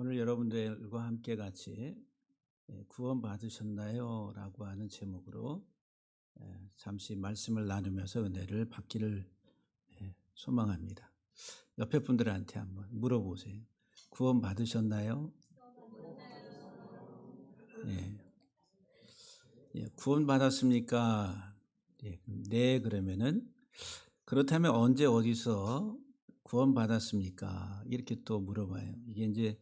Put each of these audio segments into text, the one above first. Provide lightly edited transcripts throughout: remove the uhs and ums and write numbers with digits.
오늘 여러분들과 함께 같이 구원 받으셨나요? 라고 하는 제목으로 잠시 말씀을 나누면서 은혜를 받기를 소망합니다. 옆에 분들한테 한번 물어보세요. 구원 받으셨나요? 예. 구원 받았습니까? 예, 네, 그러면은 그렇다면 언제 어디서 구원 받았습니까? 이렇게 또 물어봐요. 이게 이제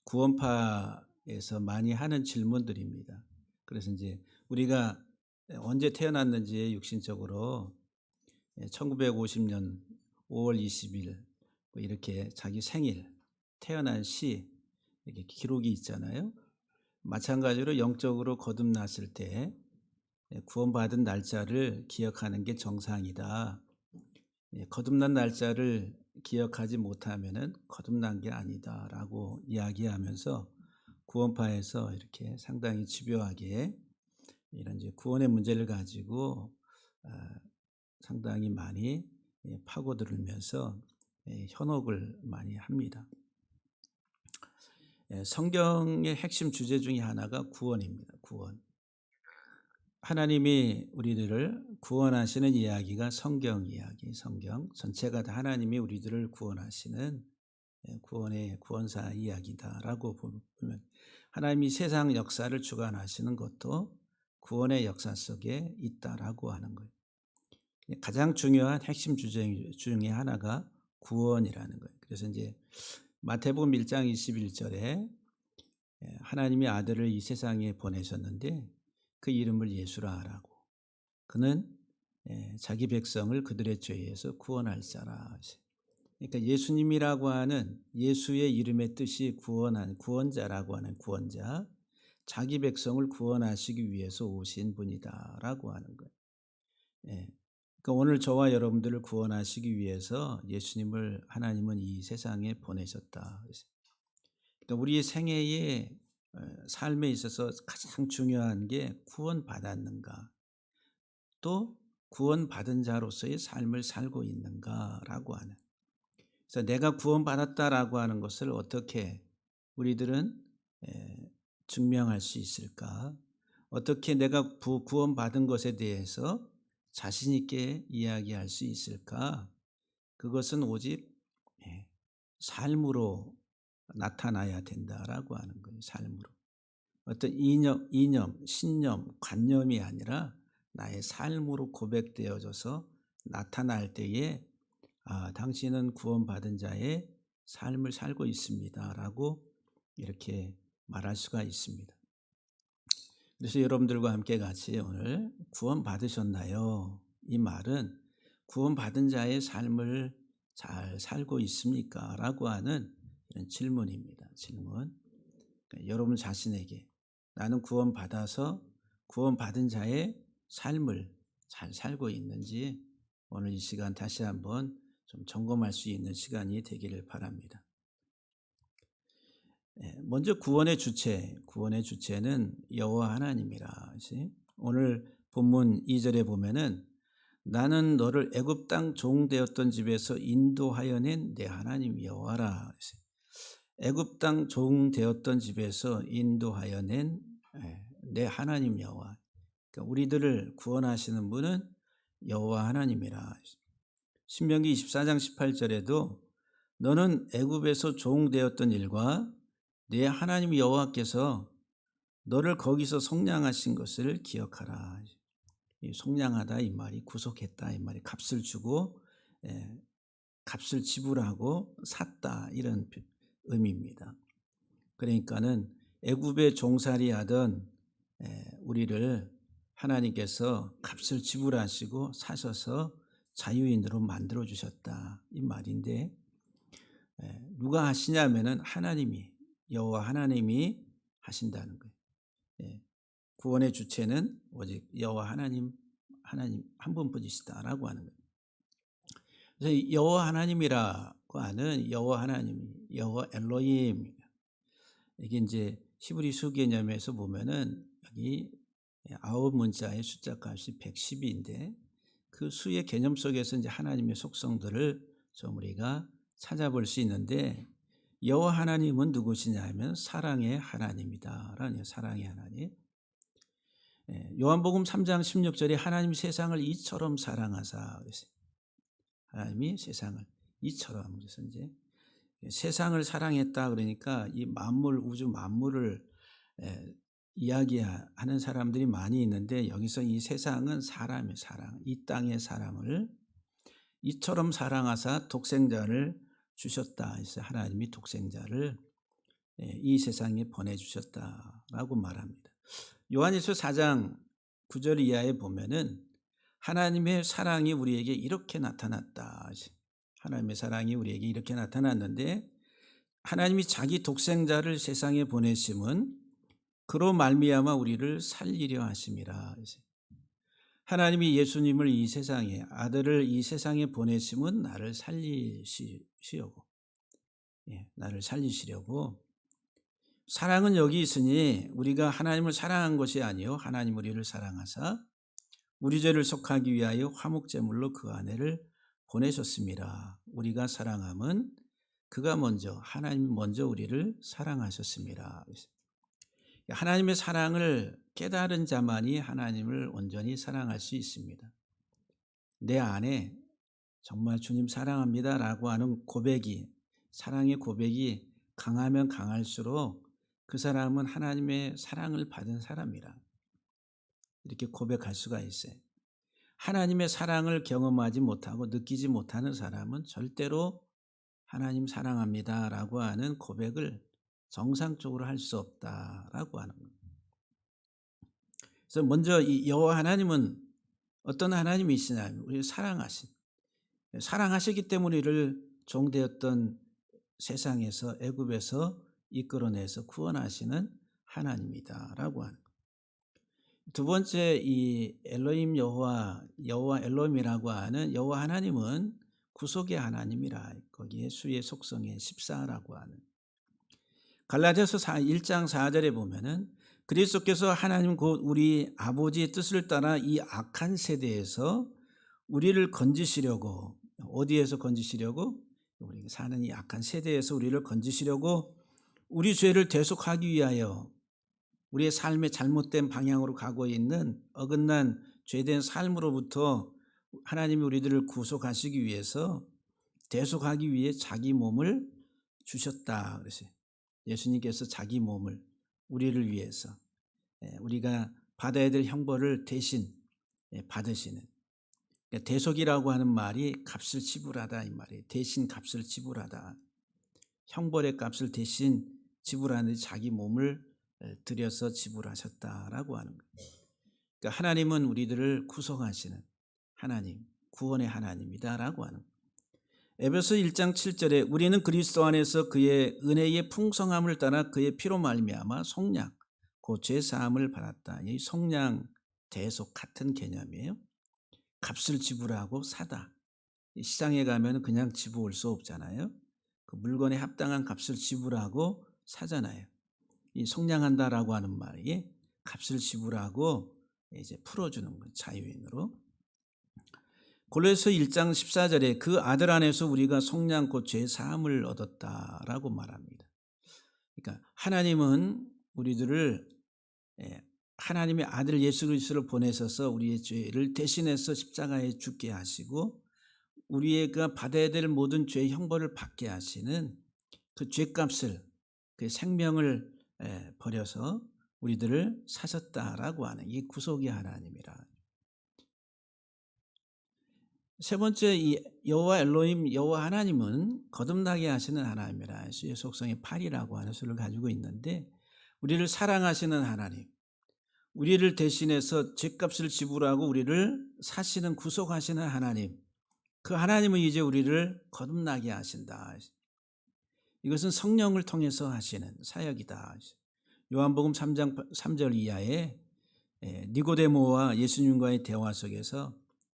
구원파에서 많이 하는 질문들입니다. 그래서 이제 우리가 언제 태어났는지 육신적으로 1950년 5월 20일 뭐 이렇게 자기 생일, 태어난 시 이렇게 기록이 있잖아요. 마찬가지로 영적으로 거듭났을 때 구원받은 날짜를 기억하는 게 정상이다. 거듭난 날짜를 기억하지 못하면은 거듭난 게 아니다라고 이야기하면서 구원파에서 이렇게 상당히 집요하게 이런 이제 구원의 문제를 가지고 상당히 많이 파고들면서 현혹을 많이 합니다. 성경의 핵심 주제 중에 하나가 구원입니다. 구원. 하나님이 우리들을 구원하시는 이야기가 성경 이야기, 성경 전체가 다 하나님이 우리들을 구원하시는 구원의 구원사 이야기다라고 보면 하나님이 세상 역사를 주관하시는 것도 구원의 역사 속에 있다라고 하는 거예요. 가장 중요한 핵심 주제 중에 하나가 구원이라는 거예요. 그래서 이제 마태복음 1장 21절에 하나님이 아들을 이 세상에 보내셨는데 그 이름을 예수라 하라고. 그는 자기 백성을 그들의 죄에서 구원할 자라. 그러니까 예수님이라고 하는 예수의 이름의 뜻이 구원자라고 하는 구원자, 자기 백성을 구원하시기 위해서 오신 분이다라고 하는 거예요. 그러니까 오늘 저와 여러분들을 구원하시기 위해서 예수님을 하나님은 이 세상에 보내셨다. 그러니까 우리 생애의 삶에 있어서 가장 중요한 게 구원받았는가, 또 구원받은 자로서의 삶을 살고 있는가라고 하는. 그래서 내가 구원받았다라고 하는 것을 어떻게 우리들은 증명할 수 있을까? 어떻게 내가 구원받은 것에 대해서 자신 있게 이야기할 수 있을까? 그것은 오직 삶으로 나타나야 된다라고 하는 거예요. 삶으로. 어떤 이념, 신념, 관념이 아니라 나의 삶으로 고백되어져서 나타날 때에 당신은 구원받은 자의 삶을 살고 있습니다라고 이렇게 말할 수가 있습니다. 그래서 여러분들과 함께 같이 오늘 구원받으셨나요? 이 말은 구원받은 자의 삶을 잘 살고 있습니까? 라고 하는 이런 질문입니다. 질문. 그러니까 여러분 자신에게 나는 구원받아서 구원받은 자의 삶을 잘 살고 있는지 오늘 이 시간 다시 한번 좀 점검할 수 있는 시간이 되기를 바랍니다. 먼저 구원의 주체는 여호와 하나님이라. 오늘 본문 2절에 보면은 나는 너를 애굽 땅 종 되었던 집에서 인도하여 낸 내 하나님 여호와라. 애굽 땅 종 되었던 집에서 인도하여 낸 내 하나님 여호와. 그러니까 우리들을 구원하시는 분은 여호와 하나님이라. 신명기 24장 18절에도 너는 애굽에서 종 되었던 일과 네 하나님 여호와께서 너를 거기서 속량하신 것을 기억하라. 속량하다 이 말이 구속했다 이 말이 값을 주고 값을 지불하고 샀다 이런 의미입니다. 그러니까는 애굽에 종살이하던 우리를 하나님께서 값을 지불하시고 사셔서 자유인으로 만들어 주셨다 이 말인데 누가 하시냐면은 하나님이 여호와 하나님이 하신다는 거예요. 구원의 주체는 오직 여호와 하나님 한 분뿐이시다라고 하는 거예요. 그래서 여호와 하나님이라고 하는 여호와 하나님, 여호와 엘로힘 이게 이제 히브리 수 개념에서 보면은 여기 9문자의 숫자 값이 112인데 그 수의 개념 속에서 이제 하나님의 속성들을 좀 우리가 찾아볼 수 있는데 여호와 하나님은 누구시냐 하면 사랑의 하나님이다라는 사랑의 하나님. 요한복음 3장 16절에 하나님이 세상을 이처럼 사랑하사 그랬어요. 하나님이 세상을 이처럼 그래서 이제 세상을 사랑했다 그러니까 이 만물 우주 만물을 이야기하는 사람들이 많이 있는데 여기서 이 세상은 사람의 사랑, 이 땅의 사람을 이처럼 사랑하사 독생자를 주셨다. 그래서 하나님이 독생자를 이 세상에 보내주셨다라고 말합니다. 요한일서 4장 9절 이하에 보면은 하나님의 사랑이 우리에게 이렇게 나타났다. 하나님의 사랑이 우리에게 이렇게 나타났는데 하나님이 자기 독생자를 세상에 보내심은 그로 말미암아 우리를 살리려 하심이라. 하나님이 예수님을 이 세상에 아들을 이 세상에 보내심은 나를 살리시려고 나를 살리시려고 사랑은 여기 있으니 우리가 하나님을 사랑한 것이 아니요 하나님 우리를 사랑하사 우리 죄를 속하기 위하여 화목제물로 그 아내를 보내셨습니다. 우리가 사랑함은 그가 먼저 하나님 먼저 우리를 사랑하셨습니다. 하나님의 사랑을 깨달은 자만이 하나님을 온전히 사랑할 수 있습니다. 내 안에 정말 주님 사랑합니다라고 하는 고백이 사랑의 고백이 강하면 강할수록 그 사람은 하나님의 사랑을 받은 사람이라 이렇게 고백할 수가 있어요. 하나님의 사랑을 경험하지 못하고 느끼지 못하는 사람은 절대로 하나님 사랑합니다라고 하는 고백을 정상적으로 할 수 없다라고 하는 겁니다. 그래서 먼저 이 여호와 하나님은 어떤 하나님이시냐 우리를 사랑하시기 때문에 우리를 종되었던 세상에서 애굽에서 이끌어내서 구원하시는 하나님이다라고 하는 거예요. 두 번째 이 엘로힘 여호와 엘로힘이라고 하는 여호와 하나님은 구속의 하나님이라 거기에 수의 속성의 14라고 하는 갈라디아서 1장 4절에 보면은 그리스도께서 하나님 곧 우리 아버지의 뜻을 따라 이 악한 세대에서 우리를 건지시려고 어디에서 건지시려고 우리가 사는 이 악한 세대에서 우리를 건지시려고 우리 죄를 대속하기 위하여 우리의 삶의 잘못된 방향으로 가고 있는 어긋난 죄된 삶으로부터 하나님이 우리들을 구속하시기 위해서 대속하기 위해 자기 몸을 주셨다 그랬어요. 예수님께서 자기 몸을 우리를 위해서 우리가 받아야 될 형벌을 대신 받으시는 그러니까 대속이라고 하는 말이 값을 지불하다 이 말이에요. 대신 값을 지불하다. 형벌의 값을 대신 지불하는 자기 몸을 들여서 지불하셨다라고 하는 거예요. 그러니까 하나님은 우리들을 구속하시는 하나님, 구원의 하나님이다라고 하는 거예요. 에베소 1장 7절에 우리는 그리스도 안에서 그의 은혜의 풍성함을 따라 그의 피로 말미암아 속량, 그 죄 사함을 받았다. 이 속량, 대속 같은 개념이에요. 값을 지불하고 사다. 시장에 가면 그냥 지불할 수 없잖아요. 그 물건에 합당한 값을 지불하고 사잖아요. 이 속량한다라고 하는 말이 값을 지불하고 이제 풀어주는 거예요. 자유인으로. 골로새 1장 14절에 그 아들 안에서 우리가 속량 곧 죄 사함을 얻었다라고 말합니다. 그러니까 하나님은 우리들을 하나님의 아들 예수 그리스도를 보내셔서 우리의 죄를 대신해서 십자가에 죽게 하시고 우리가 받아야 될 모든 죄의 형벌을 받게 하시는 그 죄값을 그 생명을 버려서 우리들을 사셨다라고 하는 이 구속의 하나님이라. 세 번째 이 여호와 엘로힘 여호와 하나님은 거듭나게 하시는 하나님이라. 수의 속성이 8이라고 하는 수를 가지고 있는데 우리를 사랑하시는 하나님, 우리를 대신해서 죄값을 지불하고 우리를 사시는 구속하시는 하나님, 그 하나님은 이제 우리를 거듭나게 하신다. 이것은 성령을 통해서 하시는 사역이다. 요한복음 3장 3절 이하에 니고데모와 예수님과의 대화 속에서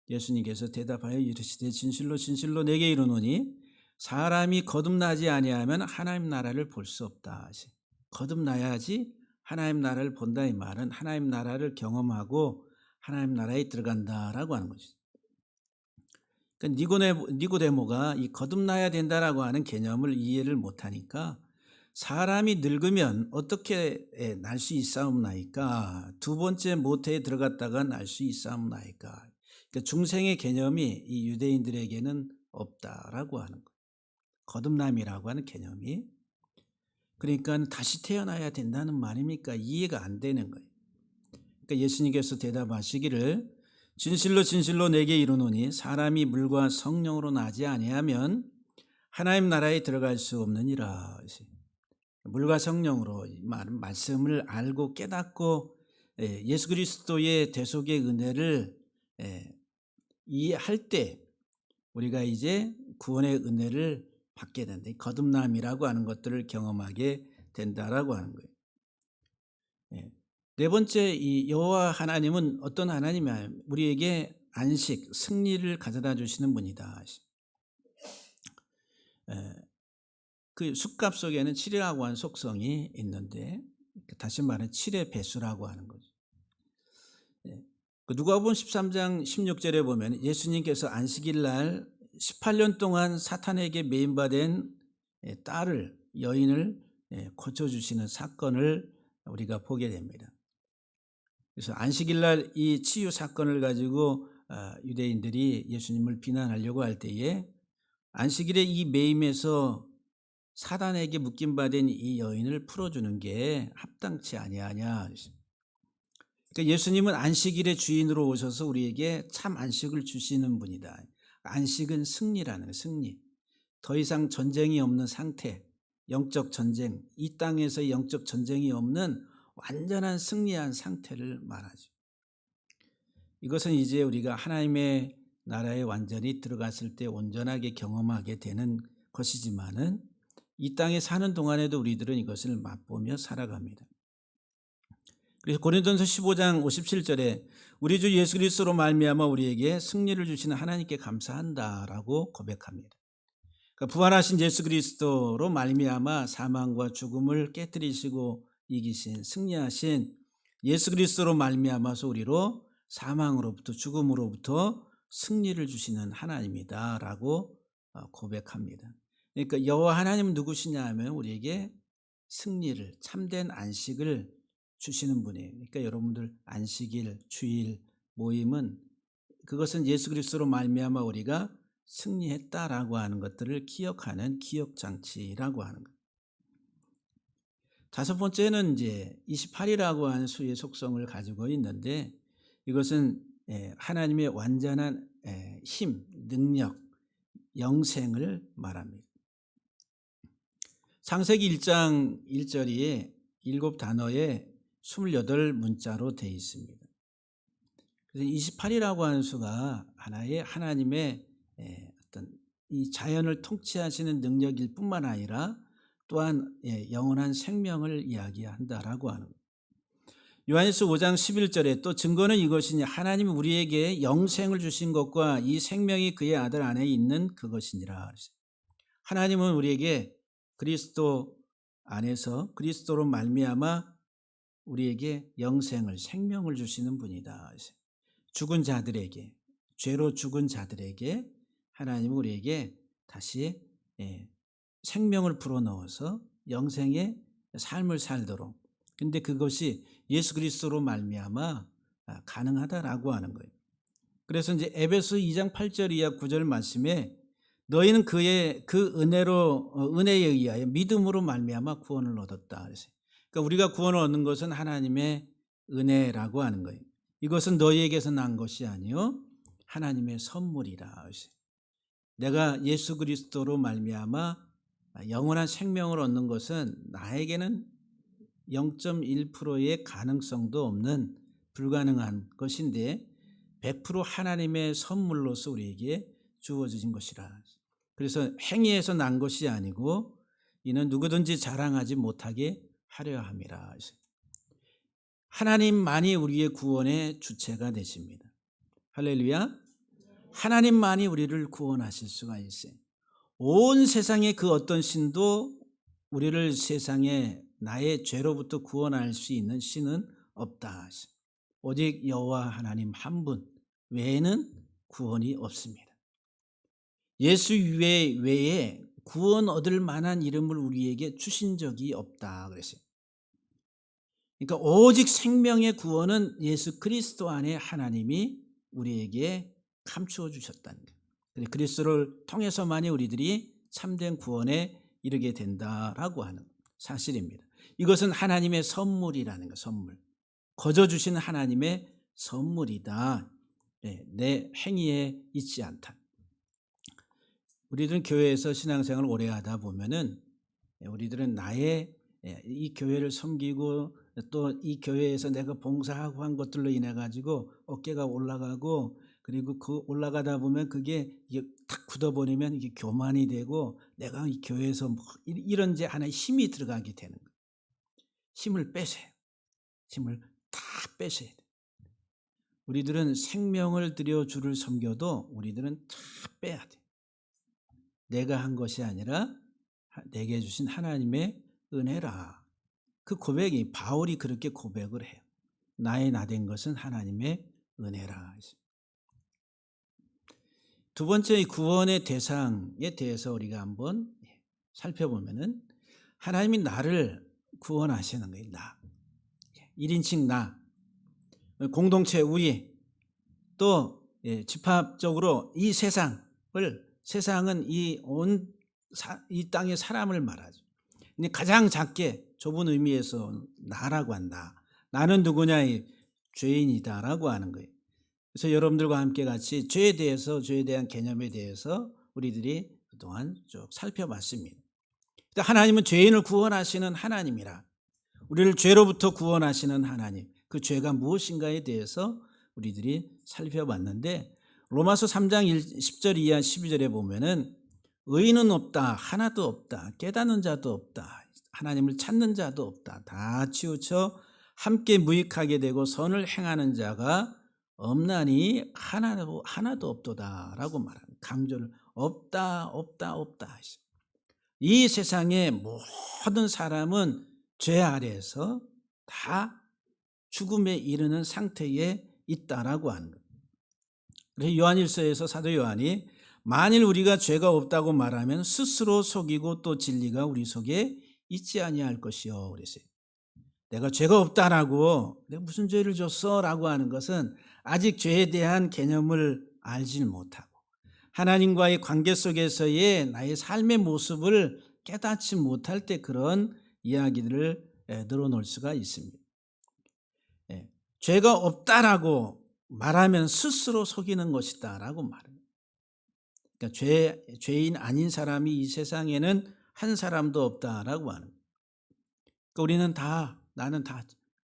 예수님께서 대답하여 이르시되 진실로 진실로 내게 이르노니 사람이 거듭나지 아니하면 하나님 나라를 볼 수 없다. 거듭나야지 하나님 나라를 본다 이 말은 하나님 나라를 경험하고 하나님 나라에 들어간다라고 하는 거죠. 그러니까 니고데모가 이 거듭나야 된다라고 하는 개념을 이해를 못하니까 사람이 늙으면 어떻게 날 수 있사옵나이까? 두 번째 모태에 들어갔다가 날 수 있사옵나이까? 그러니까 중생의 개념이 이 유대인들에게는 없다라고 하는 거예요. 거듭남이라고 하는 개념이. 그러니까 다시 태어나야 된다는 말입니까? 이해가 안 되는 거예요. 그러니까 예수님께서 대답하시기를 진실로 진실로 내게 이르노니 사람이 물과 성령으로 나지 아니하면 하나님 나라에 들어갈 수 없느니라. 물과 성령으로 말씀을 알고 깨닫고 예수 그리스도의 대속의 은혜를 이해할 때 우리가 이제 구원의 은혜를 받게 된다. 거듭남이라고 하는 것들을 경험하게 된다라고 하는 거예요. 네 번째, 이 여호와 하나님은 어떤 하나님이냐? 우리에게 안식, 승리를 가져다 주시는 분이다. 그 숫값 속에는 7이라고 하는 속성이 있는데 다시 말해 7의 배수라고 하는 거죠. 누가복음 13장 16절에 보면 예수님께서 안식일 날 18년 동안 사탄에게 매인받은 딸을, 여인을 고쳐주시는 사건을 우리가 보게 됩니다. 그래서 안식일 날 이 치유 사건을 가지고 유대인들이 예수님을 비난하려고 할 때에 안식일에 이 매임에서 사단에게 묶임받은 이 여인을 풀어주는 게 합당치 아니하냐. 그러니까 예수님은 안식일의 주인으로 오셔서 우리에게 참 안식을 주시는 분이다. 안식은 승리라는 거예요. 승리. 더 이상 전쟁이 없는 상태, 영적 전쟁, 이 땅에서 영적 전쟁이 없는 완전한 승리한 상태를 말하죠. 이것은 이제 우리가 하나님의 나라에 완전히 들어갔을 때 온전하게 경험하게 되는 것이지만은 이 땅에 사는 동안에도 우리들은 이것을 맛보며 살아갑니다. 그래서 고린도전서 15장 57절에 우리 주 예수 그리스도로 말미암아 우리에게 승리를 주시는 하나님께 감사한다라고 고백합니다. 그러니까 부활하신 예수 그리스도로 말미암아 사망과 죽음을 깨뜨리시고 이기신 승리하신 예수 그리스도로 말미암아서 우리로 사망으로부터 죽음으로부터 승리를 주시는 하나님이다라고 고백합니다. 그러니까 여호와 하나님은 누구시냐 하면 우리에게 승리를, 참된 안식을 주시는 분이에요. 그러니까 여러분들 안식일, 주일, 모임은 그것은 예수 그리스도로 말미암아 우리가 승리했다라고 하는 것들을 기억하는 기억장치라고 하는 것. 다섯 번째는 이제 28이라고 하는 수의 속성을 가지고 있는데 이것은 하나님의 완전한 힘, 능력, 영생을 말합니다. 창세기 1장 1절이 7단어에 28문자로 되어 있습니다. 그래서 28이라고 하는 수가 하나의 하나님의 어떤 이 자연을 통치하시는 능력일 뿐만 아니라 또한 영원한 생명을 이야기한다라고 하는 거예요. 요한일서 5장 11절에 또 증거는 이것이니 하나님이 우리에게 영생을 주신 것과 이 생명이 그의 아들 안에 있는 그것이니라. 하나님은 우리에게 그리스도 안에서 그리스도로 말미암아 우리에게 영생을, 생명을 주시는 분이다. 죽은 자들에게, 죄로 죽은 자들에게 하나님은 우리에게 다시 생명을 불어넣어서 영생의 삶을 살도록, 근데 그것이 예수 그리스도로 말미암아 가능하다라고 하는 거예요. 그래서 이제 에베소 2장 8절 이하 9절 말씀에 너희는 그의 그 은혜에 의하여 믿음으로 말미암아 구원을 얻었다. 그러니까 우리가 구원을 얻는 것은 하나님의 은혜라고 하는 거예요. 이것은 너희에게서 난 것이 아니요 하나님의 선물이라. 내가 예수 그리스도로 말미암아 영원한 생명을 얻는 것은 나에게는 0.1%의 가능성도 없는 불가능한 것인데 100% 하나님의 선물로서 우리에게 주어진 것이라. 그래서 행위에서 난 것이 아니고 이는 누구든지 자랑하지 못하게 하려 함이라. 하나님만이 우리의 구원의 주체가 되십니다. 할렐루야. 하나님만이 우리를 구원하실 수가 있어요. 온 세상의 그 어떤 신도 우리를 세상에 나의 죄로부터 구원할 수 있는 신은 없다. 오직 여호와 하나님 한 분 외에는 구원이 없습니다. 예수 외에 구원 얻을 만한 이름을 우리에게 주신 적이 없다 그랬어요. 그러니까 오직 생명의 구원은 예수 그리스도 안에 하나님이 우리에게 감추어 주셨다는 거예요. 그리스도를 통해서만이 우리들이 참된 구원에 이르게 된다라고 하는 사실입니다. 이것은 하나님의 선물이라는 거, 선물. 거저 주신 하나님의 선물이다. 내 행위에 있지 않다. 우리들은 교회에서 신앙생활을 오래 하다 보면은 우리들은 나의 이 교회를 섬기고 또 이 교회에서 내가 봉사하고 한 것들로 인해 가지고 어깨가 올라가고, 그리고 그 올라가다 보면 그게 이게 탁 굳어버리면 이게 교만이 되고 내가 이 교회에서 뭐 이런 이제 하나의 힘이 들어가게 되는 거예요. 힘을 빼세요. 힘을 다 빼세요. 우리들은 생명을 들여 주를 섬겨도 우리들은 다 빼야 돼. 내가 한 것이 아니라 내게 주신 하나님의 은혜라. 그 고백이 바울이 그렇게 고백을 해요. 나의 나된 것은 하나님의 은혜라. 두 번째 구원의 대상에 대해서 우리가 한번 살펴보면은 하나님이 나를 구원하시는 거예요. 나. 1인칭 나. 공동체 우리. 또 집합적으로 이 세상은 이 땅의 사람을 말하죠. 근데 가장 작게 좁은 의미에서 나라고 한다. 나는 누구냐? 죄인이다라고 하는 거예요. 그래서 여러분들과 함께 같이 죄에 대한 개념에 대해서 우리들이 그동안 쭉 살펴봤습니다. 하나님은 죄인을 구원하시는 하나님이라. 우리를 죄로부터 구원하시는 하나님. 그 죄가 무엇인가에 대해서 우리들이 살펴봤는데, 로마서 3장 10절 이하 12절에 보면은 의인은 없다, 하나도 없다, 깨닫는 자도 없다, 하나님을 찾는 자도 없다, 다 치우쳐 함께 무익하게 되고 선을 행하는 자가 없나니 하나도 없도다라고 말합니다. 강조를 없다. 이 세상의 모든 사람은 죄 아래에서 다 죽음에 이르는 상태에 있다라고 하는 거예요. 그래서 요한일서에서 사도 요한이 만일 우리가 죄가 없다고 말하면 스스로 속이고 또 진리가 우리 속에 있지 아니할 것이요 그랬어요. 내가 죄가 없다라고 내가 무슨 죄를 줬어? 라고 하는 것은 아직 죄에 대한 개념을 알지 못하고 하나님과의 관계 속에서의 나의 삶의 모습을 깨닫지 못할 때 그런 이야기들을 늘어놓을 수가 있습니다. 죄가 없다라고 말하면 스스로 속이는 것이다 라고 말합니다. 그러니까 죄인 아닌 사람이 이 세상에는 한 사람도 없다라고 하는 거예요. 그러니까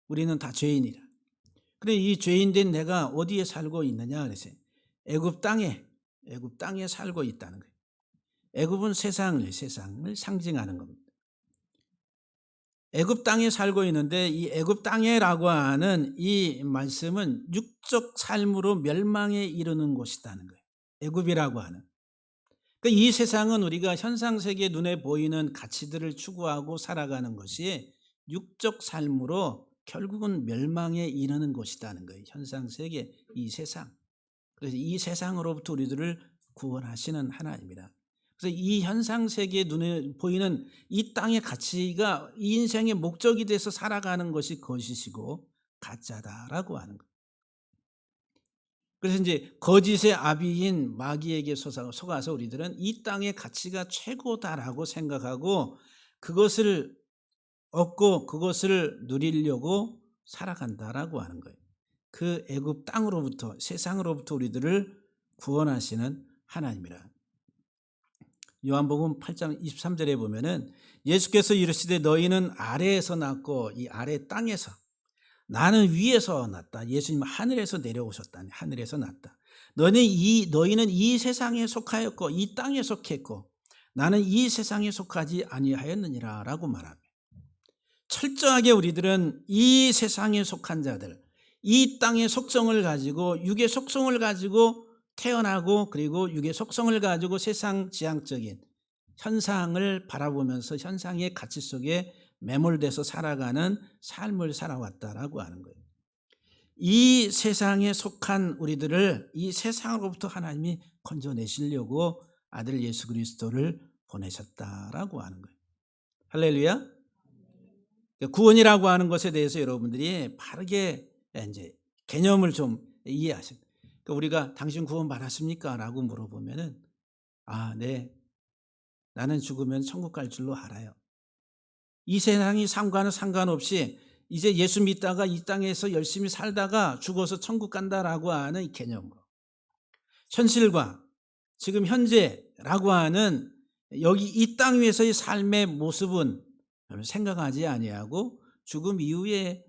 우리는 다 죄인이라. 그래 이 죄인된 내가 어디에 살고 있느냐 그랬어요. 애굽 땅에 살고 있다는 거예요. 애굽은 세상을 상징하는 겁니다. 애굽 땅에 살고 있는데 이 애굽 땅에라고 하는 이 말씀은 육적 삶으로 멸망에 이르는 곳이라는 거예요. 애굽이라고 하는. 그러니까 이 세상은 우리가 현상세계 눈에 보이는 가치들을 추구하고 살아가는 것이 육적 삶으로 결국은 멸망에 이르는 것이라는 거예요. 현상세계 이 세상. 그래서 이 세상으로부터 우리들을 구원하시는 하나님이다. 그래서 이 현상세계 눈에 보이는 이 땅의 가치가 이 인생의 목적이 돼서 살아가는 것이 거짓이고 가짜다라고 하는 거예요. 그래서 이제 거짓의 아비인 마귀에게 속아서 우리들은 이 땅의 가치가 최고다라고 생각하고 그것을 얻고 그것을 누리려고 살아간다라고 하는 거예요. 그 애굽 땅으로부터 세상으로부터 우리들을 구원하시는 하나님이라. 요한복음 8장 23절에 보면은 예수께서 이르시되 너희는 아래에서 났고 이 아래 땅에서 나는 위에서 났다. 예수님은 하늘에서 내려오셨다니 하늘에서 났다. 너희는 이 세상에 속하였고 이 땅에 속했고 나는 이 세상에 속하지 아니하였느니라 라고 말합니다. 철저하게 우리들은 이 세상에 속한 자들, 이 땅의 속성을 가지고 육의 속성을 가지고 태어나고 그리고 육의 속성을 가지고 세상 지향적인 현상을 바라보면서 현상의 가치 속에 매몰돼서 살아가는 삶을 살아왔다라고 하는 거예요. 이 세상에 속한 우리들을 이 세상으로부터 하나님이 건져내시려고 아들 예수 그리스도를 보내셨다라고 하는 거예요. 할렐루야. 구원이라고 하는 것에 대해서 여러분들이 바르게 이제 개념을 좀 이해하세요. 그러니까 우리가 당신 구원 받았습니까? 라고 물어보면은 네. 나는 죽으면 천국 갈 줄로 알아요. 이 세상이 삶과는 상관없이 이제 예수 믿다가 이 땅에서 열심히 살다가 죽어서 천국 간다라고 하는 개념으로 현실과 지금 현재라고 하는 여기 이 땅 위에서의 삶의 모습은 생각하지 아니하고 죽음 이후에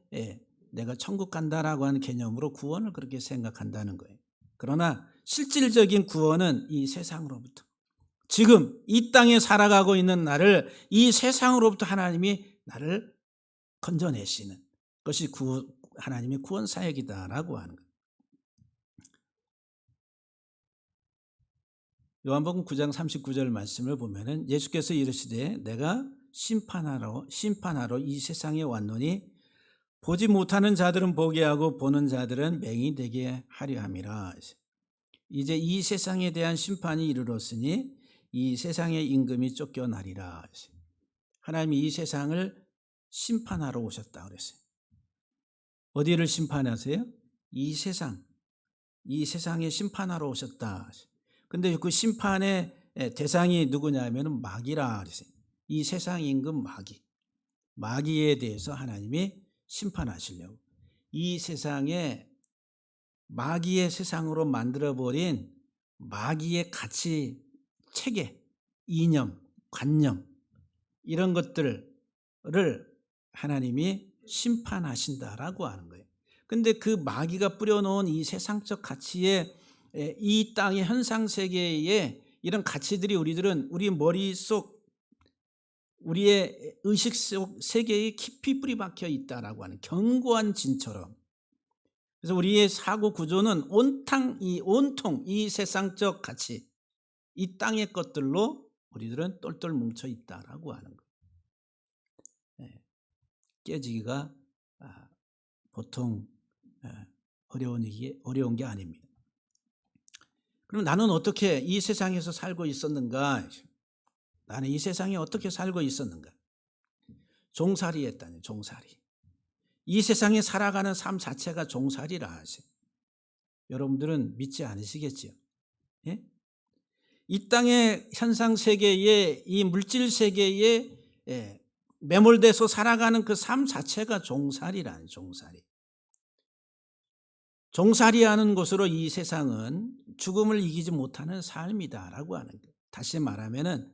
내가 천국 간다라고 하는 개념으로 구원을 그렇게 생각한다는 거예요. 그러나 실질적인 구원은 이 세상으로부터 지금 이 땅에 살아가고 있는 나를 이 세상으로부터 하나님이 나를 건져내시는 것이 하나님의 구원 사역이다라고 하는 거예요. 요한복음 9장 39절 말씀을 보면은 예수께서 이르시되 내가 심판하러 이 세상에 왔노니 보지 못하는 자들은 보게 하고 보는 자들은 맹이 되게 하려 함이라. 이제 이 세상에 대한 심판이 이르렀으니 이 세상의 임금이 쫓겨나리라. 하나님이 이 세상을 심판하러 오셨다 그랬어요. 어디를 심판하세요? 이 세상에 심판하러 오셨다. 근데 그 심판의 대상이 누구냐면 마귀라 그랬어요. 이 세상 임금 마귀에 대해서 하나님이 심판하시려고 이 세상에 마귀의 세상으로 만들어버린 마귀의 가치, 체계, 이념, 관념 이런 것들을 하나님이 심판하신다라고 하는 거예요. 근데 그 마귀가 뿌려놓은 이 세상적 가치에 이 땅의 현상 세계에 이런 가치들이 우리 머릿속 우리의 의식 속 세계에 깊이 뿌리 박혀 있다라고 하는 견고한 진처럼. 그래서 우리의 사고 구조는 온통 이 세상적 가치, 이 땅의 것들로 우리들은 똘똘 뭉쳐 있다라고 하는 거예요. 깨지기가 보통 어려운 게 아닙니다. 그럼 나는 어떻게 이 세상에서 살고 있었는가? 나는 이 세상에 어떻게 살고 있었는가? 종살이 했다니, 종살이. 이 세상에 살아가는 삶 자체가 종살이라 하세요. 여러분들은 믿지 않으시겠지요? 예? 이 땅의 현상 세계에 이 물질 세계에 매몰돼서 살아가는 그 삶 자체가 종살이라는 종살이. 종살이하는 것으로 이 세상은 죽음을 이기지 못하는 삶이다라고 하는 거예요. 다시 말하면은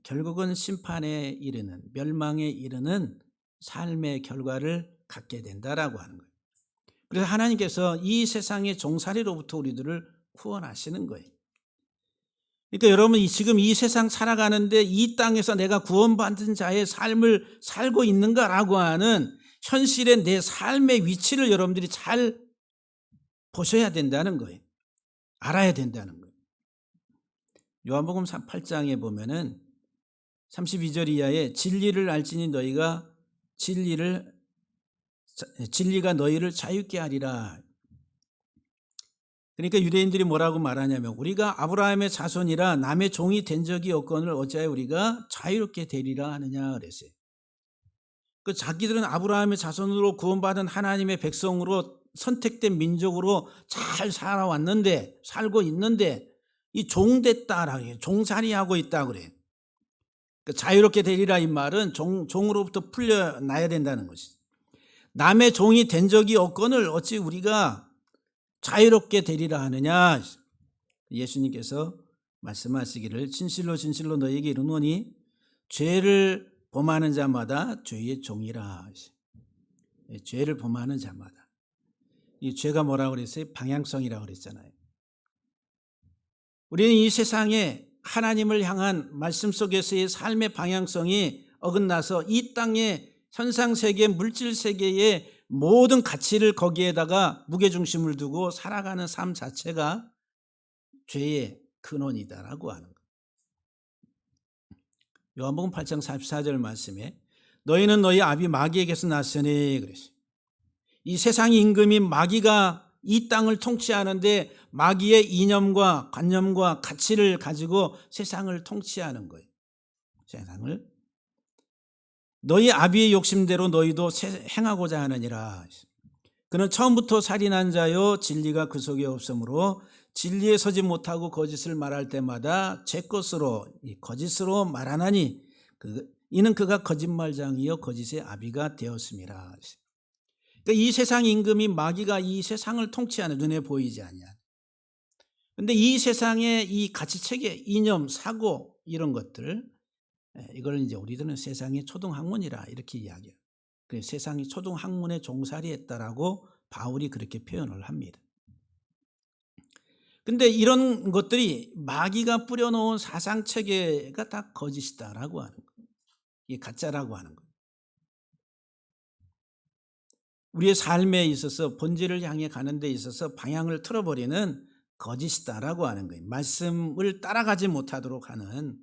결국은 심판에 이르는 멸망에 이르는 삶의 결과를 갖게 된다라고 하는 거예요. 그래서 하나님께서 이 세상의 종살이로부터 우리들을 구원하시는 거예요. 그러니까 여러분 지금 이 세상 살아가는데 이 땅에서 내가 구원받은 자의 삶을 살고 있는가라고 하는 현실의 내 삶의 위치를 여러분들이 잘 보셔야 된다는 거예요. 알아야 된다는 거예요. 요한복음 8장에 보면은 32절 이하에 진리를 알지니 너희가 진리가 너희를 자유케 하리라. 그러니까 유대인들이 뭐라고 말하냐면 우리가 아브라함의 자손이라 남의 종이 된 적이 없거늘 어찌하여 우리가 자유롭게 되리라 하느냐 그랬어요. 그 자기들은 아브라함의 자손으로 구원받은 하나님의 백성으로 선택된 민족으로 잘 살고 있는데 이 종됐다라고 해요. 종살이하고 있다 그래요. 자유롭게 되리라 이 말은 종으로부터 풀려나야 된다는 것이죠. 남의 종이 된 적이 없거늘 어찌 우리가 자유롭게 되리라 하느냐. 예수님께서 말씀하시기를 진실로 진실로 너희에게 이르노니 죄를 범하는 자마다 죄의 종이라. 죄를 범하는 자마다. 이 죄가 뭐라고 그랬어요? 방향성이라고 그랬잖아요. 우리는 이 세상에 하나님을 향한 말씀 속에서의 삶의 방향성이 어긋나서 이 땅의 현상세계, 물질세계의 모든 가치를 거기에다가 무게중심을 두고 살아가는 삶 자체가 죄의 근원이다라고 하는 거예요. 요한복음 8장 44절 말씀에 너희는 너희 아비 마귀에게서 났으니 그랬어요. 이 세상의 임금인 마귀가 이 땅을 통치하는데 마귀의 이념과 관념과 가치를 가지고 세상을 통치하는 거예요. 세상을. 너희 아비의 욕심대로 너희도 행하고자 하느니라. 그는 처음부터 살인한 자요 진리가 그 속에 없으므로 진리에 서지 못하고 거짓을 말할 때마다 제 것으로 거짓으로 말하나니 이는 그가 거짓말장이요 거짓의 아비가 되었습니다. 그러니까 이 세상 임금이 마귀가 이 세상을 통치하는, 눈에 보이지 아니야. 그런데 이 세상의 이 가치체계, 이념, 사고 이런 것들, 이걸 이제 우리들은 세상의 초등학문이라 이렇게 이야기해요. 그래서 세상이 초등학문에 종살이했다라고 바울이 그렇게 표현을 합니다. 근데 이런 것들이 마귀가 뿌려놓은 사상체계가 다 거짓이다라고 하는 거예요. 이게 가짜라고 하는 거예요. 우리의 삶에 있어서 본질을 향해 가는 데 있어서 방향을 틀어버리는 거짓이다라고 하는 거예요. 말씀을 따라가지 못하도록 하는.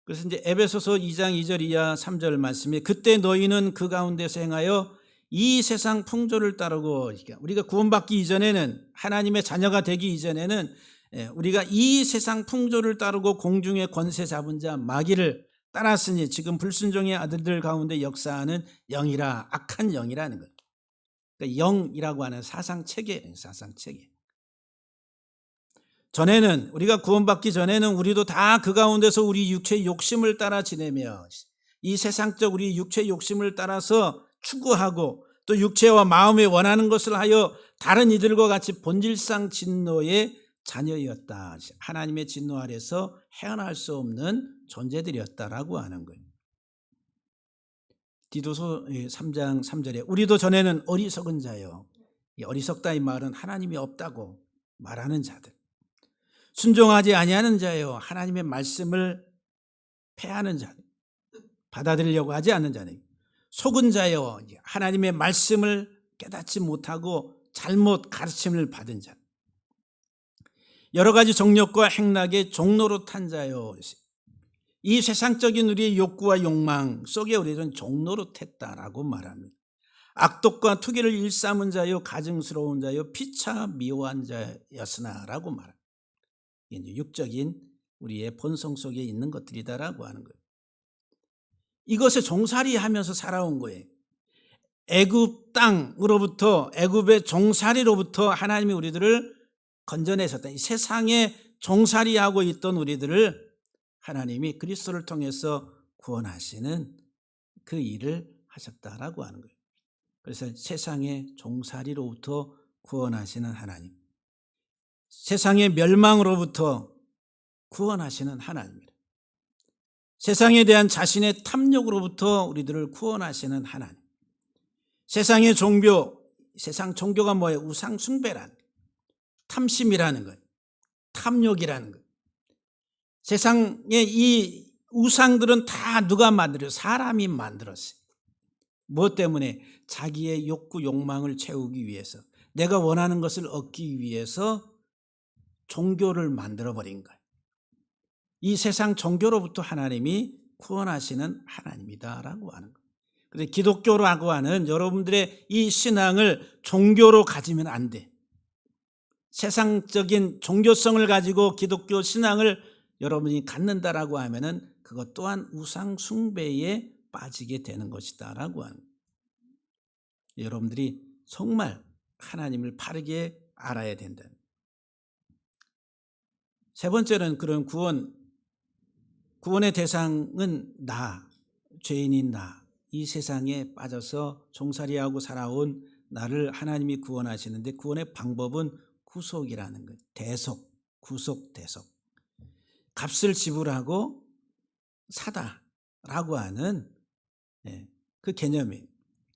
그래서 이제 에베소서 2장 2절 이하 3절 말씀에 그때 너희는 그 가운데서 행하여 이 세상 풍조를 따르고, 우리가 구원받기 이전에는, 하나님의 자녀가 되기 이전에는 우리가 이 세상 풍조를 따르고 공중의 권세 잡은 자 마귀를 따랐으니 지금 불순종의 아들들 가운데 역사하는 영이라, 악한 영이라는 거예요. 그러니까 영이라고 하는 사상체계. 전에는, 우리가 구원받기 전에는 우리도 다 그 가운데서 우리 육체의 욕심을 따라 지내며 이 세상적 우리 육체의 욕심을 따라서 추구하고 또 육체와 마음에 원하는 것을 하여 다른 이들과 같이 본질상 진노의 자녀였다. 하나님의 진노 아래서 헤어날 수 없는 존재들이었다라고 하는 거예요. 디도서 3장 3절에 우리도 전에는 어리석은 자요. 이 어리석다 이 말은 하나님이 없다고 말하는 자들. 순종하지 아니하는 자요. 하나님의 말씀을 패하는 자들. 받아들이려고 하지 않는 자들. 속은 자요. 하나님의 말씀을 깨닫지 못하고 잘못 가르침을 받은 자. 여러 가지 정욕과 행락의 종로로 탄 자요. 이 세상적인 우리의 욕구와 욕망 속에 우리는 종로로 탔다라고 말합니다. 악독과 투기를 일삼은 자요, 가증스러운 자요, 피차 미워한 자였으나라고 말합니다. 이제 육적인 우리의 본성 속에 있는 것들이다라고 하는 거예요. 이것에 종살이하면서 살아온 거예요. 애굽 땅으로부터, 애굽의 종살이로부터 하나님이 우리들을 건져내셨다. 이 세상에 종살이하고 있던 우리들을 하나님이 그리스도를 통해서 구원하시는 그 일을 하셨다라고 하는 거예요. 그래서 세상의 종살이로부터 구원하시는 하나님, 세상의 멸망으로부터 구원하시는 하나님입니다. 세상에 대한 자신의 탐욕으로부터 우리들을 구원하시는 하나님. 세상의 종교, 세상 종교가 뭐예요? 우상 숭배란, 탐심이라는 거예요. 탐욕이라는 거예요. 세상의 이 우상들은 다 누가 만들어요? 사람이 만들었어요. 무엇 때문에? 자기의 욕구, 욕망을 채우기 위해서, 내가 원하는 것을 얻기 위해서 종교를 만들어버린 거예요. 이 세상 종교로부터 하나님이 구원하시는 하나님이다라고 하는 거예요. 그래서 기독교라고 하는 여러분들의 이 신앙을 종교로 가지면 안 돼. 세상적인 종교성을 가지고 기독교 신앙을 여러분이 갖는다라고 하면은 그것 또한 우상 숭배에 빠지게 되는 것이다라고 하는 거예요. 여러분들이 정말 하나님을 바르게 알아야 된다. 세 번째는 그런 구원의 대상은 나, 죄인인 나, 이 세상에 빠져서 종살이하고 살아온 나를 하나님이 구원하시는데 구원의 방법은 구속이라는 거예요. 대속, 구속, 대속. 값을 지불하고 사다라고 하는 그 개념이,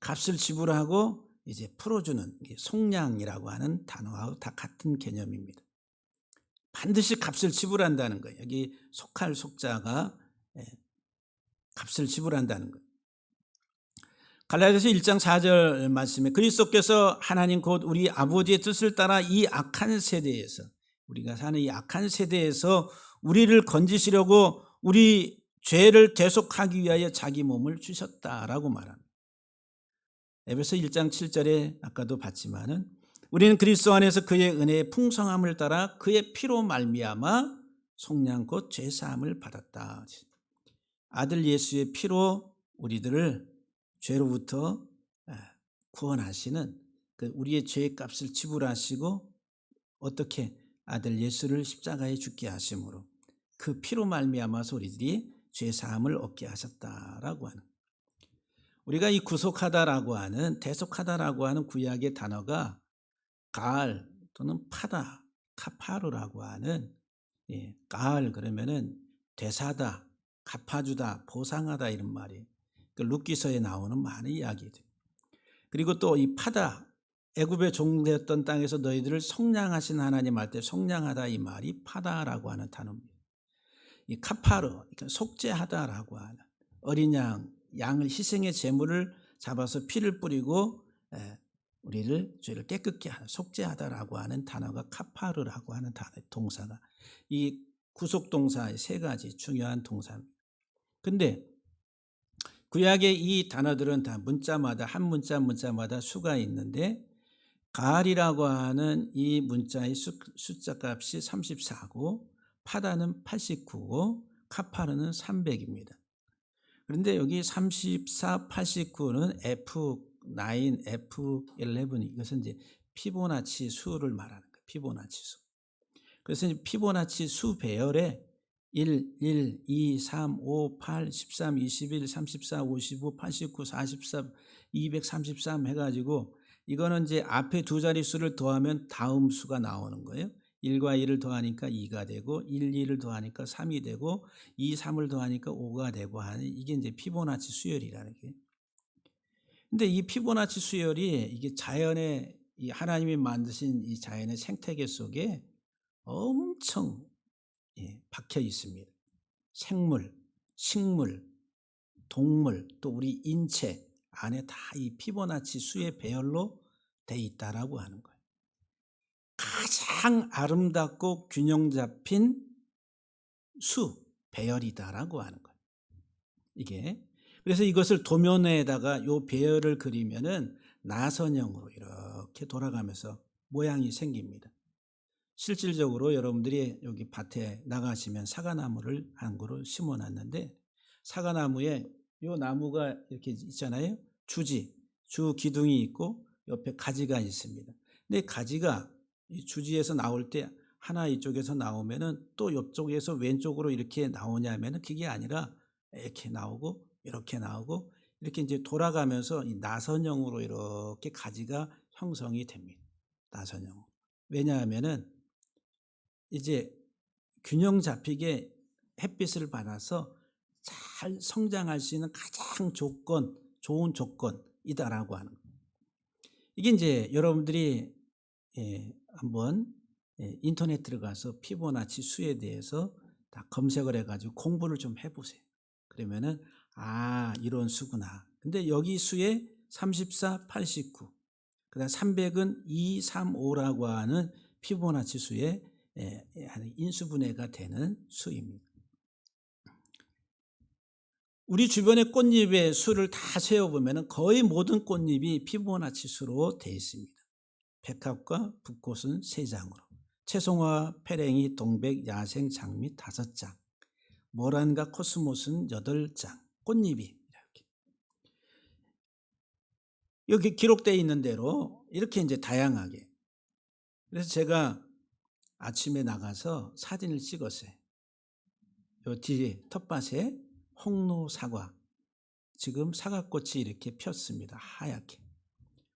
값을 지불하고 이제 풀어주는 속량이라고 하는 단어하고 다 같은 개념입니다. 반드시 값을 지불한다는 거예요. 여기 속할 속자가 값을 지불한다는 거예요. 갈라디아서 1장 4절 말씀에 그리스도께서 하나님 곧 우리 아버지의 뜻을 따라 이 악한 세대에서, 우리가 사는 이 악한 세대에서 우리를 건지시려고 우리 죄를 대속하기 위하여 자기 몸을 주셨다라고 말합니다. 에베소 1장 7절에 아까도 봤지만은 우리는 그리스도 안에서 그의 은혜의 풍성함을 따라 그의 피로 말미암아 속량 곧 죄 사함을 받았다. 아들 예수의 피로 우리들을 죄로부터 구원하시는 그 우리의 죄의 값을 지불하시고 어떻게 아들 예수를 십자가에 죽게 하심으로 그 피로 말미암아서 우리들이 죄 사함을 얻게 하셨다라고 하는, 우리가 이 구속하다라고 하는, 대속하다라고 하는 구약의 단어가 가알 또는 파다, 카파르라고 하는, 가알 그러면은 되사다, 갚아주다, 보상하다 이런 말이에요. 그 룻기서에 나오는 많은 이야기들. 그리고 또 이 파다, 애굽의 종되었던 땅에서 너희들을 속량하신 하나님 할 때 속량하다 이 말이 파다라고 하는 단어입니다. 이 카파르, 그러니까 속죄하다라고 하는, 어린 양을 희생의 제물을 잡아서 피를 뿌리고 우리를 죄를 깨끗게 하는, 속죄하다라고 하는 단어가 카파르라고 하는 단어, 동사가 이 구속 동사의 세 가지 중요한 동사입니다. 근데 구약의 이 단어들은 다 문자마다 한 문자마다 수가 있는데 가알이라고 하는 이 문자의 숫자 값이 34고 파다는 89고 카파르는 300입니다. 그런데 여기 34, 89는 F9, F11 이것은 이제 피보나치 수를 말하는 거예요. 피보나치 수. 그래서 이제 피보나치 수 배열에 1, 2, 3, 5, 8, 13, 21, 34, 55, 89, 44, 233 해가지고 이거는 이제 앞에 두 자릿수를 더하면 다음 수가 나오는 거예요. 1과 1을 더하니까 2가 되고 1, 2를 더하니까 3이 되고 2, 3을 더하니까 5가 되고 하는, 이게 이제 피보나치 수열이라는 게. 근데 이 피보나치 수열이 이게 자연의, 이 하나님이 만드신 이 자연의 생태계 속에 엄청 박혀 있습니다. 생물, 식물, 동물, 또 우리 인체 안에 다 이 피보나치 수의 배열로 돼 있다라고 하는 거예요. 가장 아름답고 균형 잡힌 수, 배열이다라고 하는 거예요. 이게. 그래서 이것을 도면에다가 요 배열을 그리면은 나선형으로 이렇게 돌아가면서 모양이 생깁니다. 실질적으로 여러분들이 여기 밭에 나가시면 사과나무를 한 그루 심어 놨는데 사과나무에 요 나무가 이렇게 있잖아요. 주 기둥이 있고 옆에 가지가 있습니다. 근데 가지가 이 주지에서 나올 때 하나 이쪽에서 나오면은 또 옆쪽에서 왼쪽으로 이렇게 나오냐면은 그게 아니라 이렇게 나오고 이렇게 나오고 이렇게 이제 돌아가면서 이 나선형으로 이렇게 가지가 형성이 됩니다. 나선형. 왜냐하면은 이제 균형 잡히게 햇빛을 받아서 잘 성장할 수 있는 가장 좋은 조건이다라고 하는 거예요. 이게 이제 여러분들이 한번 인터넷 들어가서 피보나치 수에 대해서 다 검색을 해가지고 공부를 좀 해보세요. 그러면은 이런 수구나. 근데 여기 수에 34, 89, 그다음 300은 2, 3, 5라고 하는 피보나치 수의 인수분해가 되는 수입니다. 우리 주변의 꽃잎의 수를 다 세어보면 거의 모든 꽃잎이 피보나치 수로 되어 있습니다. 백합과 붓꽃은 3장으로, 채송화, 페랭이, 동백, 야생, 장미 5장, 모란과 코스모스는 8장, 꽃잎이 이렇게 여기 기록되어 있는 대로 이렇게 이제 다양하게. 그래서 제가 아침에 나가서 사진을 찍었어요. 요 뒤에 텃밭에 홍로 사과, 지금 사과꽃이 이렇게 폈습니다. 하얗게.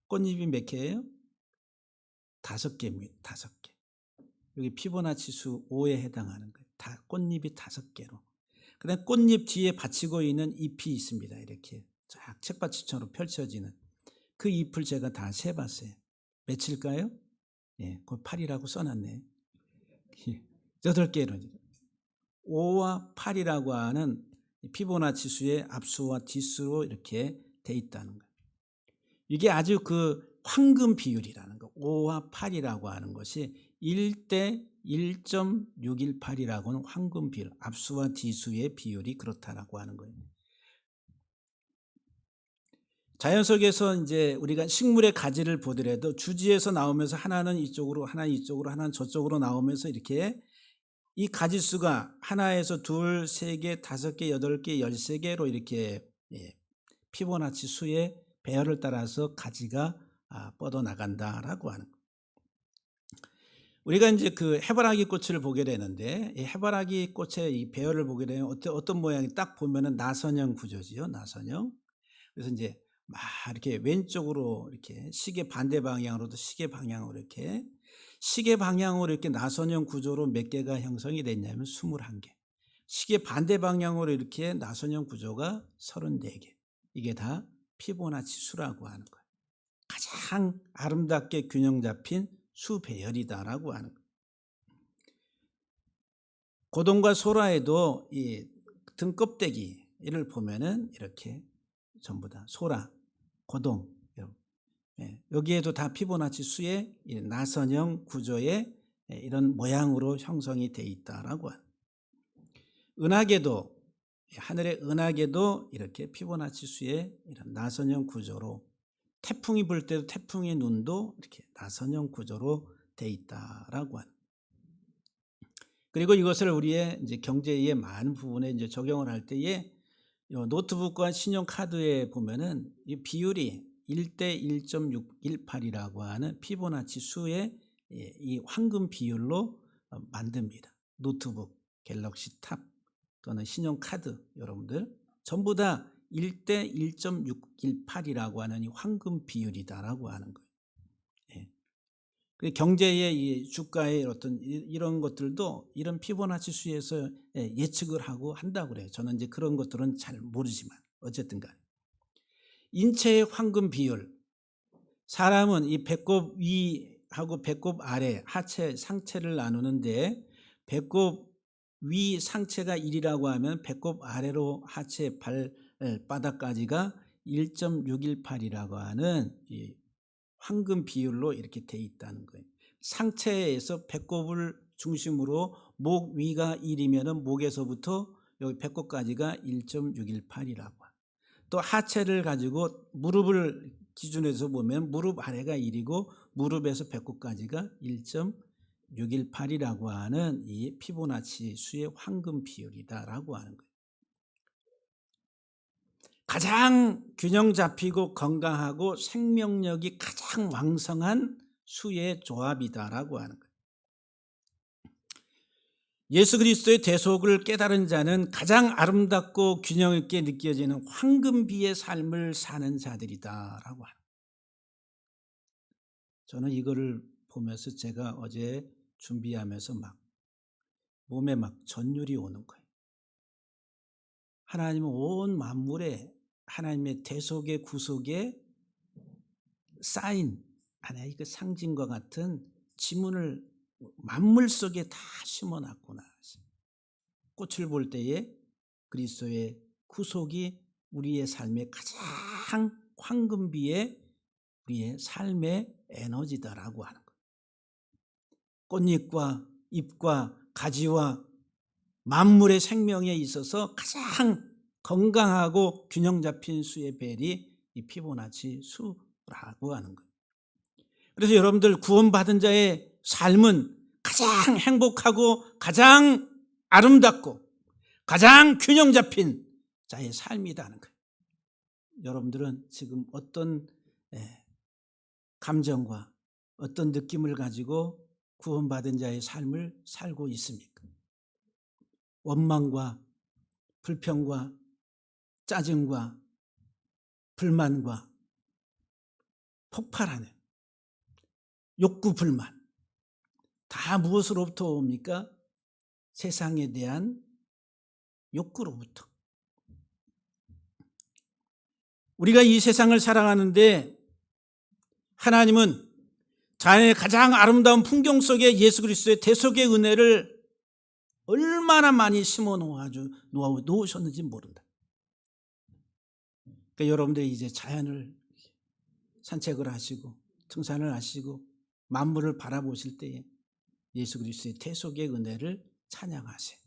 꽃잎이 몇 개예요? 5개입니다. 5개. 여기 피보나치 수 5에 해당하는 거예요. 다 꽃잎이 5개로. 그다음 꽃잎 뒤에 받치고 있는 잎이 있습니다. 이렇게 쫙 책받침처럼 펼쳐지는 그 잎을 제가 다 세봤어요. 며칠까요? 그 8이라고 써놨네. 8개로. 5와 8이라고 하는 피보나치 수의 앞수와 뒷수로 이렇게 돼 있다는 거예요. 이게 아주 그 황금 비율이라는 거. 5와 8이라고 하는 것이 1대 1.618이라고 하는 황금 비율, 앞수와 뒤수의 비율이 그렇다라고 하는 거예요. 자연 속에서 이제 우리가 식물의 가지를 보더라도 주지에서 나오면서 하나는 이쪽으로, 하나는 이쪽으로, 하나는 저쪽으로 나오면서 이렇게 이 가지수가 하나에서 둘, 세 개, 다섯 개, 여덟 개, 13개로 이렇게 피보나치 수의 배열을 따라서 가지가 뻗어나간다라고 하는 거예요. 우리가 이제 그 해바라기 꽃을 보게 되는데 이 해바라기 꽃의 이 배열을 보게 되면 어떤 모양이 딱 보면은 나선형 구조지요. 나선형. 그래서 이제 막 이렇게 왼쪽으로 이렇게 시계 반대 방향으로도 시계 방향으로 이렇게 나선형 구조로 몇 개가 형성이 됐냐면 21개. 시계 반대 방향으로 이렇게 나선형 구조가 34개. 이게 다 피보나치 수라고 하는 거예요. 가장 아름답게 균형 잡힌 수 배열이다라고 하는 거예요. 고동과 소라에도 이 등껍데기를 보면은 이렇게 전부 다 소라, 고동, 여기에도 다 피보나치 수의 나선형 구조의 이런 모양으로 형성이 되어 있다라고 하는. 은하계도, 하늘의 은하계도 이렇게 피보나치 수의 이런 나선형 구조로, 태풍이 불 때도 태풍의 눈도 이렇게 나선형 구조로 되어 있다라고 하는. 그리고 이것을 우리의 이제 경제의 많은 부분에 이제 적용을 할 때에 노트북과 신용카드에 보면은 이 비율이 1대 1.618이라고 하는 피보나치 수의 이 황금 비율로 만듭니다. 노트북, 갤럭시 탑 또는 신용카드 여러분들 전부 다 1대 1.618이라고 하는 이 황금 비율이다라고 하는 거예요. 경제의 이 주가의 어떤 이런 것들도 이런 피보나치 수에서 예측을 하고 한다고 그래요. 저는 이제 그런 것들은 잘 모르지만 어쨌든 간에. 인체의 황금 비율. 사람은 이 배꼽 위하고 배꼽 아래 하체 상체를 나누는데 배꼽 위 상체가 1이라고 하면 배꼽 아래로 하체 발바닥까지가 1.618이라고 하는 이 황금 비율로 이렇게 돼 있다는 거예요. 상체에서 배꼽을 중심으로 목 위가 1이면 목에서부터 여기 배꼽까지가 1.618이라고. 또 하체를 가지고 무릎을 기준에서 보면 무릎 아래가 1이고 무릎에서 배꼽까지가 1.618이라고 하는 이 피보나치 수의 황금 비율이다라고 하는 거예요. 가장 균형 잡히고 건강하고 생명력이 가장 왕성한 수의 조합이다라고 하는 거예요. 예수 그리스도의 대속을 깨달은 자는 가장 아름답고 균형 있게 느껴지는 황금비의 삶을 사는 자들이다라고 하는 거예요. 저는 이거를 보면서 제가 어제 준비하면서 몸에 전율이 오는 거예요. 하나님은 온 만물에 하나님의 대속의 구속의 사인, 하나의 그 상징과 같은 지문을 만물 속에 다 심어놨구나. 꽃을 볼 때에 그리스도의 구속이 우리의 삶의 가장 황금비의 우리의 삶의 에너지다라고 하는 거예요. 꽃잎과 잎과 가지와 만물의 생명에 있어서 가장 건강하고 균형 잡힌 수의 벨이 이 피보나치 수라고 하는 거예요. 그래서 여러분들 구원받은 자의 삶은 가장 행복하고 가장 아름답고 가장 균형 잡힌 자의 삶이라는 거예요. 여러분들은 지금 어떤 감정과 어떤 느낌을 가지고 구원받은 자의 삶을 살고 있습니까? 원망과 불평과 짜증과 불만과 폭발하는 욕구 불만 다 무엇으로부터 옵니까? 세상에 대한 욕구로부터. 우리가 이 세상을 살아가는데 하나님은 자연의 가장 아름다운 풍경 속에 예수 그리스도의 대속의 은혜를 얼마나 많이 심어 놓으셨는지 모른다. 그러니까 여러분들이 이제 자연을 산책을 하시고 등산을 하시고 만물을 바라보실 때에 예수 그리스도의 대속의 은혜를 찬양하세요.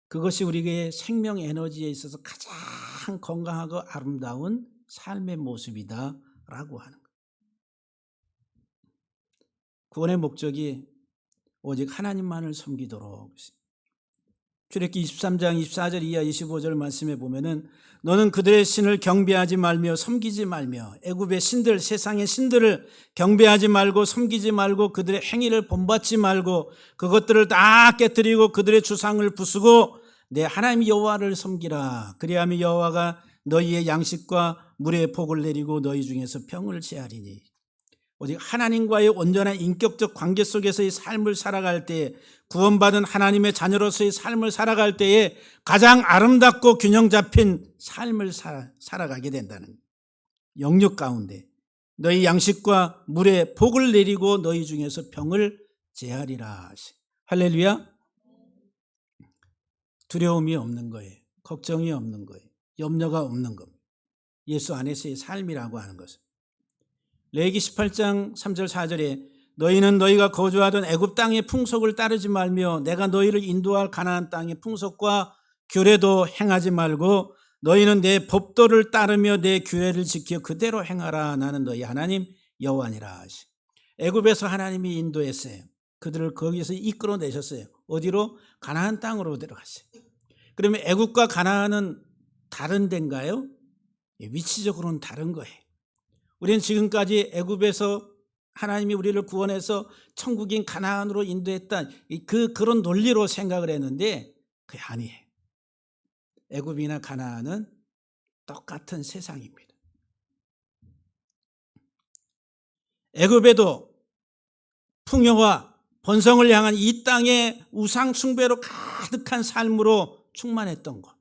그것이 우리의 생명 에너지에 있어서 가장 건강하고 아름다운 삶의 모습이다라고 하는 거예요. 구원의 목적이 오직 하나님만을 섬기도록. 출애굽기 23장 24절 이하 25절 말씀에 보면은 너는 그들의 신을 경배하지 말며 섬기지 말며 애굽의 신들 세상의 신들을 경배하지 말고 섬기지 말고 그들의 행위를 본받지 말고 그것들을 다 깨뜨리고 그들의 주상을 부수고 내 하나님 여호와를 섬기라. 그리하면 여호와가 너희의 양식과 물의 복을 내리고 너희 중에서 병을 제하리니. 오직 하나님과의 온전한 인격적 관계 속에서의 삶을 살아갈 때 구원받은 하나님의 자녀로서의 삶을 살아갈 때에 가장 아름답고 균형 잡힌 삶을 살아가게 된다는 영역 가운데 너희 양식과 물의 복을 내리고 너희 중에서 병을 제하리라. 할렐루야. 두려움이 없는 거예요. 걱정이 없는 거예요. 염려가 없는 겁니다. 예수 안에서의 삶이라고 하는 것은. 레위기 18장 3절 4절에 너희는 너희가 거주하던 애굽 땅의 풍속을 따르지 말며 내가 너희를 인도할 가나안 땅의 풍속과 규례도 행하지 말고 너희는 내 법도를 따르며 내 규례를 지켜 그대로 행하라. 나는 너희 하나님 여호와니라. 애굽에서 하나님이 인도했어요. 그들을 거기서 이끌어내셨어요. 어디로? 가나안 땅으로 데려갔어요. 그러면 애굽과 가나안은 다른 데인가요? 위치적으로는 다른 거예요. 우리는 지금까지 애굽에서 하나님이 우리를 구원해서 천국인 가나안으로 인도했다. 그런 논리로 생각을 했는데 그게 아니에요. 애굽이나 가나안은 똑같은 세상입니다. 애굽에도 풍요와 번성을 향한 이 땅의 우상 숭배로 가득한 삶으로 충만했던 것.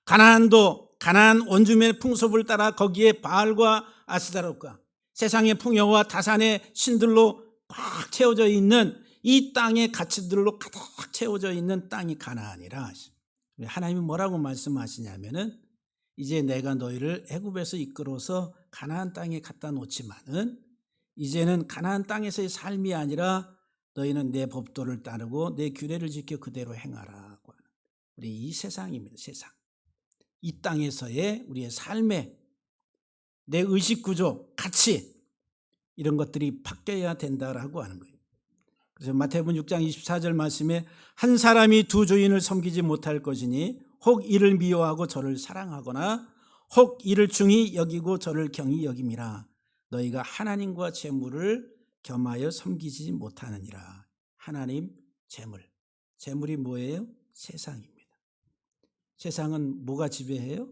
가나안도 가나안 원주민의 풍습을 따라 거기에 바알과 아스타롯과 세상의 풍요와 다산의 신들로 꽉 채워져 있는 이 땅의 가치들로 가득 채워져 있는 땅이 가나안이라. 하나님이 뭐라고 말씀하시냐면은 이제 내가 너희를 애굽에서 이끌어서 가나안 땅에 갖다 놓지만은 이제는 가나안 땅에서의 삶이 아니라 너희는 내 법도를 따르고 내 규례를 지켜 그대로 행하라고 하는 우리 이 세상입니다. 세상. 이 땅에서의 우리의 삶의 내 의식구조, 가치 이런 것들이 바뀌어야 된다라고 하는 거예요. 그래서 마태복음 6장 24절 말씀에 한 사람이 두 주인을 섬기지 못할 것이니 혹 이를 미워하고 저를 사랑하거나 혹 이를 중히 여기고 저를 경히 여김이라. 너희가 하나님과 재물을 겸하여 섬기지 못하느니라. 하나님, 재물. 재물이 뭐예요? 세상입니다. 세상은 뭐가 지배해요?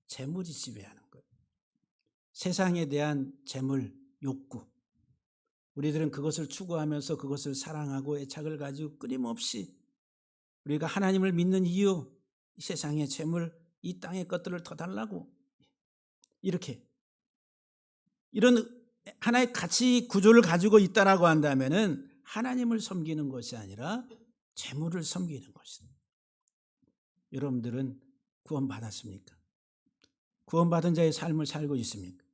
재물이 지배하는 거예요. 세상에 대한 재물, 욕구. 우리들은 그것을 추구하면서 그것을 사랑하고 애착을 가지고 끊임없이 우리가 하나님을 믿는 이유, 이 세상의 재물, 이 땅의 것들을 더 달라고 이렇게 이런 하나의 가치 구조를 가지고 있다라고 한다면은 하나님을 섬기는 것이 아니라 재물을 섬기는 것이다. 여러분들은 구원받았습니까? 구원받은 자의 삶을 살고 있습니까?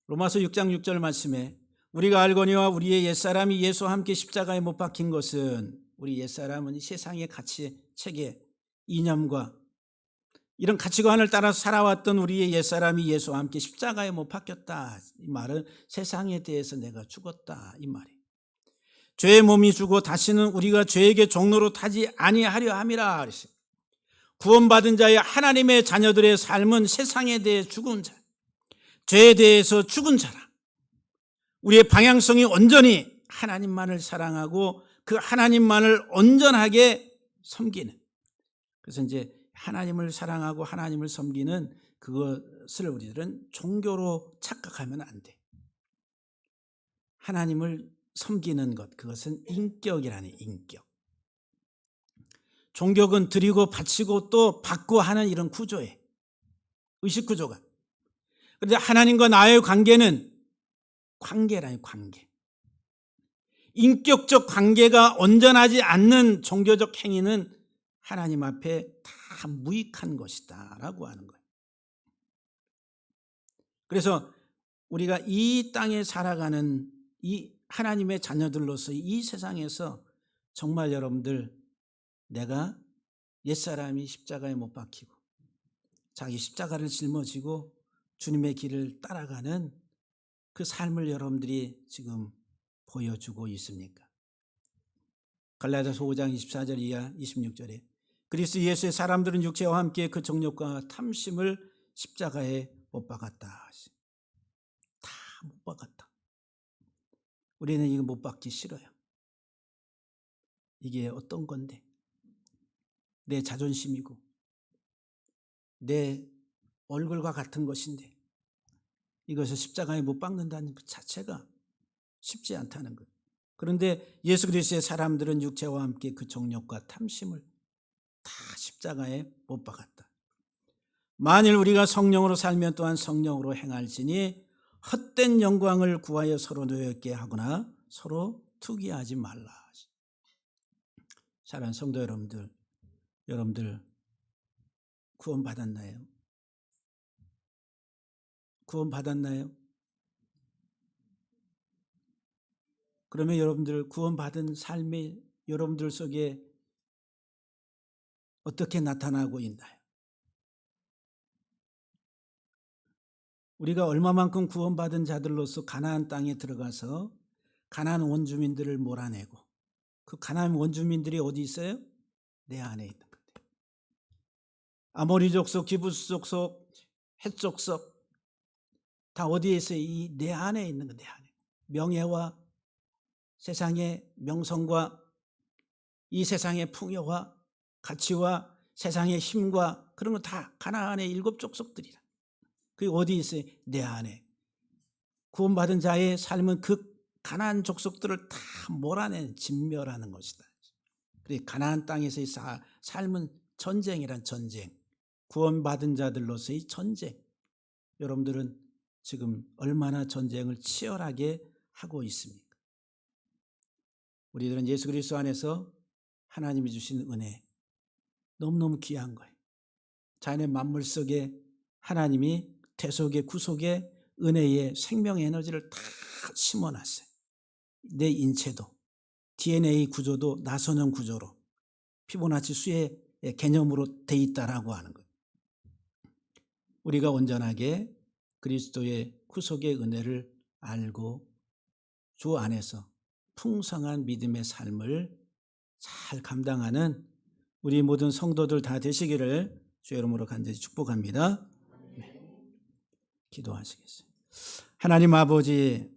로마서 6장 6절 말씀에 우리가 알거니와 우리의 옛사람이 예수와 함께 십자가에 못 박힌 것은 우리 옛사람은 세상의 가치, 체계, 이념과 이런 가치관을 따라서 살아왔던 우리의 옛사람이 예수와 함께 십자가에 못 박혔다. 이 말은 세상에 대해서 내가 죽었다. 이 말이에요. 죄의 몸이 주고 다시는 우리가 죄에게 종로로 타지 아니하려 함이라 그랬어요. 구원받은 자의 하나님의 자녀들의 삶은 세상에 대해 죽은 자, 죄에 대해서 죽은 자라. 우리의 방향성이 온전히 하나님만을 사랑하고 그 하나님만을 온전하게 섬기는. 그래서 이제 하나님을 사랑하고 하나님을 섬기는 그것을 우리들은 종교로 착각하면 안 돼. 하나님을 섬기는 것, 그것은 인격이라는 인격. 종교는 드리고 바치고 또 받고 하는 이런 구조예요. 의식 구조가. 그런데 하나님과 나의 관계는 관계라니 관계. 인격적 관계가 온전하지 않는 종교적 행위는 하나님 앞에 다 무익한 것이다 라고 하는 거예요. 그래서 우리가 이 땅에 살아가는 이 하나님의 자녀들로서 이 세상에서 정말 여러분들 내가 옛사람이 십자가에 못 박히고 자기 십자가를 짊어지고 주님의 길을 따라가는 그 삶을 여러분들이 지금 보여주고 있습니까? 갈라디아서 5장 24절 이하 26절에 그리스도 예수의 사람들은 육체와 함께 그 정욕과 탐심을 십자가에 못 박았다. 다 못 박았다. 우리는 이거 못 박기 싫어요. 이게 어떤 건데? 내 자존심이고 내 얼굴과 같은 것인데 이것을 십자가에 못 박는다는 그 자체가 쉽지 않다는 거예요. 그런데 예수 그리스도의 사람들은 육체와 함께 그 정욕과 탐심을 다 십자가에 못 박았다. 만일 우리가 성령으로 살면 또한 성령으로 행할지니 헛된 영광을 구하여 서로 노엽게 하거나 서로 투기하지 말라. 사랑하는 성도 여러분들 구원 받았나요? 구원 받았나요? 그러면 여러분들 구원 받은 삶이 여러분들 속에 어떻게 나타나고 있나요? 우리가 얼마만큼 구원받은 자들로서 가나안 땅에 들어가서 가나안 원주민들을 몰아내고 그 가나안 원주민들이 어디 있어요? 내 안에 있는 거예요. 아모리 족속, 기브스 족속, 헷 족속 다 어디에 있어요? 이 내 안에 있는 거, 내 안에. 명예와 세상의 명성과 이 세상의 풍요와 가치와 세상의 힘과 그런 거 다 가나안의 7 족속들이라. 그게 어디 있어요? 내 안에. 구원받은 자의 삶은 그 가나안 족속들을 다 몰아낸 진멸하는 것이다. 그래서 가나안 땅에서의 삶은 전쟁이란 전쟁. 구원받은 자들로서의 전쟁. 여러분들은 지금 얼마나 전쟁을 치열하게 하고 있습니까? 우리들은 예수 그리스도 안에서 하나님이 주신 은혜 너무너무 귀한 거예요. 자연의 만물 속에 하나님이 대속의 구속의 은혜의 생명 에너지를 다 심어놨어요. 내 인체도 DNA 구조도 나선형 구조로 피보나치 수의 개념으로 돼 있다라고 하는 거예요. 우리가 온전하게 그리스도의 구속의 은혜를 알고 주 안에서 풍성한 믿음의 삶을 잘 감당하는 우리 모든 성도들 다 되시기를 주의 이름으로 간절히 축복합니다. 네. 기도하시겠어요. 하나님 아버지,